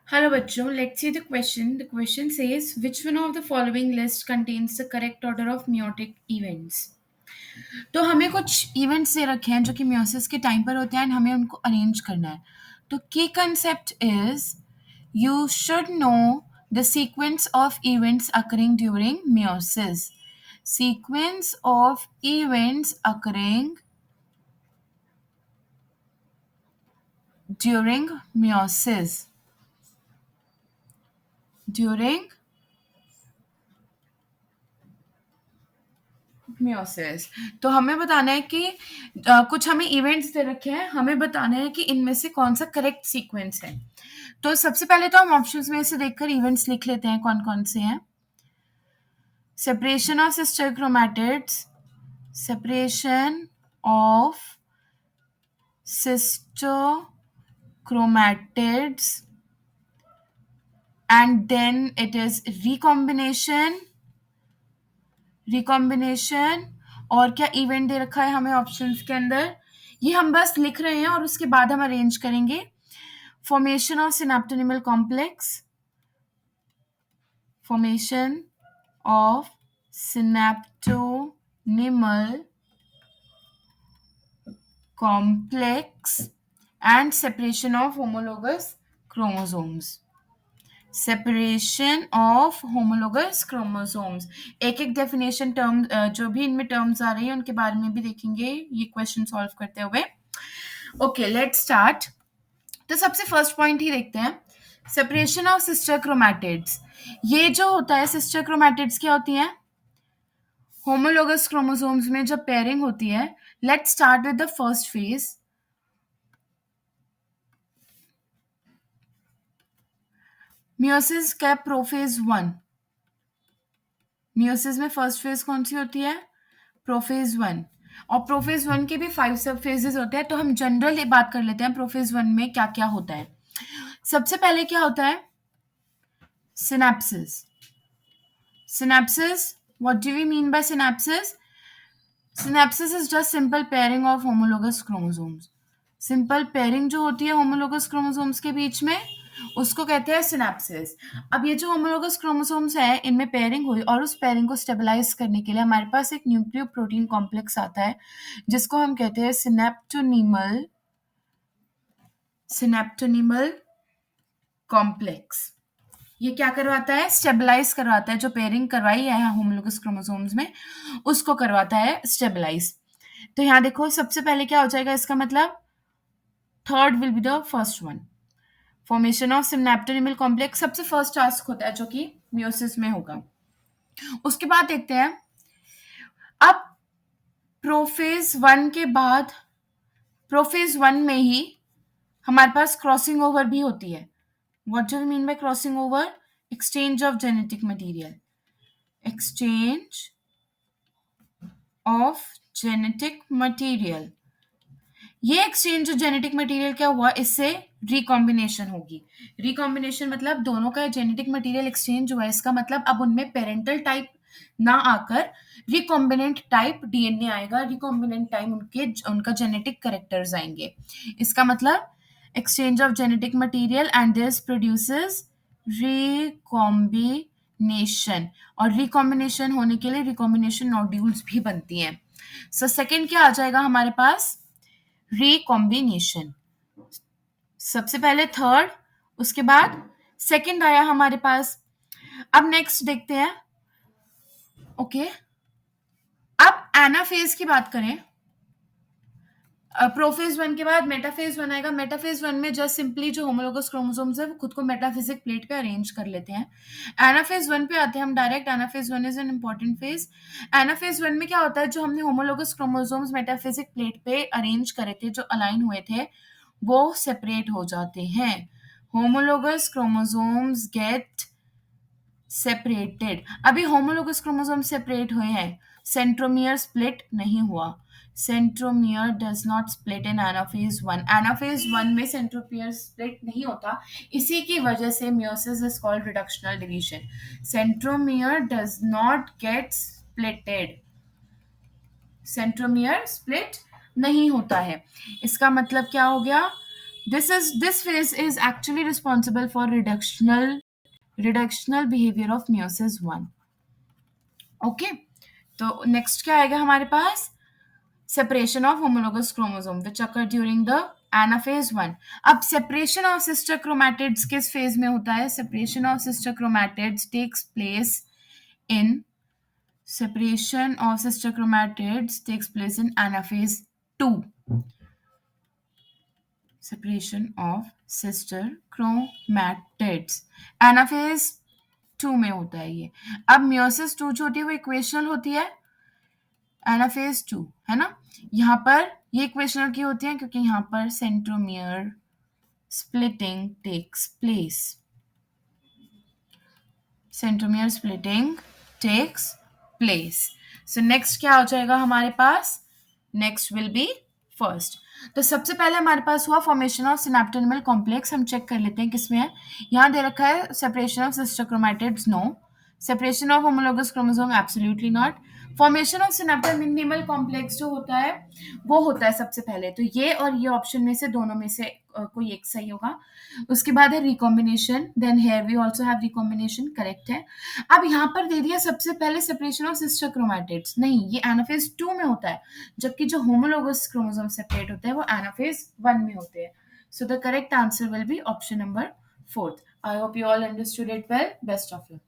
Hello बच्चों, let's see the question. The question says, which one of the following list contains the correct order of meiotic events? तो हमें कुछ events they रखे हैं जो कि मियोसिस के टाइम पर होते हैं एंड हमें उनको अरेंज करना है. तो की concept is you should know the sequence of events occurring during meiosis. Sequence of events occurring during meiosis. During meiosis. तो हमें बताना है कि कुछ हमें इवेंट्स दे रखे हैं, हमें बताना है कि इनमें से कौन सा करेक्ट सीक्वेंस है. तो सबसे पहले तो हम ऑप्शंस में से देखकर इवेंट्स लिख लेते हैं कौन कौन से हैं. Separation of sister chromatids. Separation of sister chromatids, and then it is recombination. और क्या इवेंट दे रखा है हमें ऑप्शंस के अंदर, ये हम बस लिख रहे हैं और उसके बाद हम अरेंज करेंगे. Formation of synaptonemal complex. Formation of synaptonemal complex and separation of homologous chromosomes. Separation of homologous chromosomes. एक एक डेफिनेशन टर्म जो भी इनमें टर्म्स आ रही है उनके बारे में भी देखेंगे ये क्वेश्चन सॉल्व करते हुए. Okay, let's start. तो सबसे फर्स्ट पॉइंट ही देखते हैं, सेपरेशन ऑफ सिस्टर क्रोमैटिड्स. ये जो होता है सिस्टर क्रोमैटिड्स क्या होती हैं, होमोलोगस क्रोमोसोम्स में जब पेयरिंग होती है. Let's start with the first phase. Meiosis का प्रोफेज 1. मियोसिस में फर्स्ट फेज कौन सी होती है, प्रोफेज 1. और प्रोफेज 1 के भी 5 सब फेजेस होते हैं. तो हम जनरल बात कर लेते हैं प्रोफेज 1 में क्या क्या होता है. सबसे पहले क्या होता है, synapsis. Synapsis, what do we mean by synapsis? Synapsis is just simple pairing of homologous chromosomes. Simple pairing जो होती है होमोलोगस क्रोमोसोम्स के बीच में उसको कहते हैं सिनेप्सिस. अब ये जो होमोलोगस क्रोमोसोम्स है इनमें पेयरिंग हुई और उस पेयरिंग को स्टेबलाइज करने के लिए हमारे पास एक न्यूक्लियो प्रोटीन कॉम्प्लेक्स आता है जिसको हम कहते हैं सिनेप्टोनिमल कॉम्प्लेक्स. ये क्या करवाता है, स्टेबलाइज करवाता है. जो पेयरिंग करवाई है होमोलोगस क्रोमोसोम्स में उसको करवाता है स्टेबलाइज. तो यहाँ देखो सबसे पहले क्या हो जाएगा, इसका मतलब third will be the first one. Formation of synaptonemal complex सबसे फर्स्ट टास्क होता है जो कि मियोसिस में होगा. उसके बाद देखते हैं, अब प्रोफेज 1 के बाद प्रोफेज 1 में ही हमारे पास क्रॉसिंग ओवर भी होती है. What do we mean by crossing over? Exchange of genetic material. Exchange of genetic material. ये एक्सचेंज ऑफ जेनेटिक मटेरियल क्या हुआ, इससे रिकॉम्बिनेशन होगी. रिकॉम्बिनेशन मतलब दोनों का जेनेटिक मटेरियल एक्सचेंज हुआ. इसका मतलब अब उनमें पेरेंटल टाइप ना आकर रिकॉम्बिनेंट टाइप डीएनए आएगा. रिकॉम्बिनेंट टाइप उनका जेनेटिक कैरेक्टर्स आएंगे. इसका मतलब exchange of genetic material and this produces recombination. और रिकॉम्बिनेशन होने के लिए रिकॉम्बिनेशन नोड्यूल्स भी बनती हैं. सो सेकंड क्या आ जाएगा हमारे पास, रिकॉम्बिनेशन. सबसे पहले थर्ड, उसके बाद सेकंड आया हमारे पास. अब नेक्स्ट देखते हैं. ओके, अब एनाफेज की बात करें. प्रोफेज 1 के बाद मेटाफेज 1 आएगा. मेटाफेज 1 में जस्ट सिंपली जो होमोलोगस क्रोमोसोम्स है वो खुद को मेटाफिजिक प्लेट पे अरेंज कर लेते हैं. एनाफेज 1 पे आते हैं हम direct. Anaphase 1 is an important phase. Anaphase 1 में क्या होता है, जो हमने होमोलोगस क्रोमोसोम्स मेटाफिजिक प्लेट पे अरेंज करे थे, जो अलाइन हुए थे, वो सेपरेट हो जाते हैं. Homologous chromosomes get separated. अभी होमोलोगस क्रोमोसोम सेपरेट हुए हैं, सेंट्रोमियर स्प्लिट नहीं हुआ. Centromere does not split in anaphase 1. Anaphase 1 में सेंट्रोमियर स्प्लिट नहीं होता. इसी की वजह से meiosis is called reductional division. Centromere does not gate splitted. Centromere split नहीं होता है. इसका मतलब क्या हो गया, This phase is actually responsible for reductional behavior of meiosis 1. Okay, तो नेक्स्ट क्या आएगा हमारे पास? Separation of homologous chromosome which occur during the anaphase 1. अब सेपरेशन ऑफ सिस्टर क्रोमैटिड्स किस फेज में होता है? Separation of sister chromatids takes place in separation of sister chromatids takes place in anaphase 2. Separation of sister chromatids anaphase 2 में होता है ये. अब meiosis 2 जो होती है वो इक्वेशनल होती है. एनाफेज 2 है ना. यहाँ पर ये इक्वेशनल की होती है क्योंकि यहाँ पर centromere splitting takes place. Centromere splitting takes place. So next क्या हो जाएगा हमारे पास? Next will be first. तो सबसे पहले हमारे पास हुआ फॉर्मेशन ऑफ सिनेप्टोनिमल कॉम्प्लेक्स. हम चेक कर लेते हैं किसमें है. यहाँ दे रखा है separation of sister chromatids, no. Separation of homologous chromosome, absolutely not. Formation of synaptonemal complex जो होता है वो होता है सबसे पहले. तो ये और ये ऑप्शन में से दोनों में से कोई एक सही होगा. उसके बाद है recombination. Then here we also have recombination, correct है. अब यहाँ पर दे दिया सबसे पहले सेपरेशन ऑफ सिस्टर क्रोमैटिड्स. नहीं, ये एनाफेज 2 में होता है, जबकि जो होमोलोगस क्रोमोसोम सेपरेट होते हैं वो एनाफेज 1 में होते हैं. So the correct answer will be option number 4. I hope you all understood it well. Best of luck.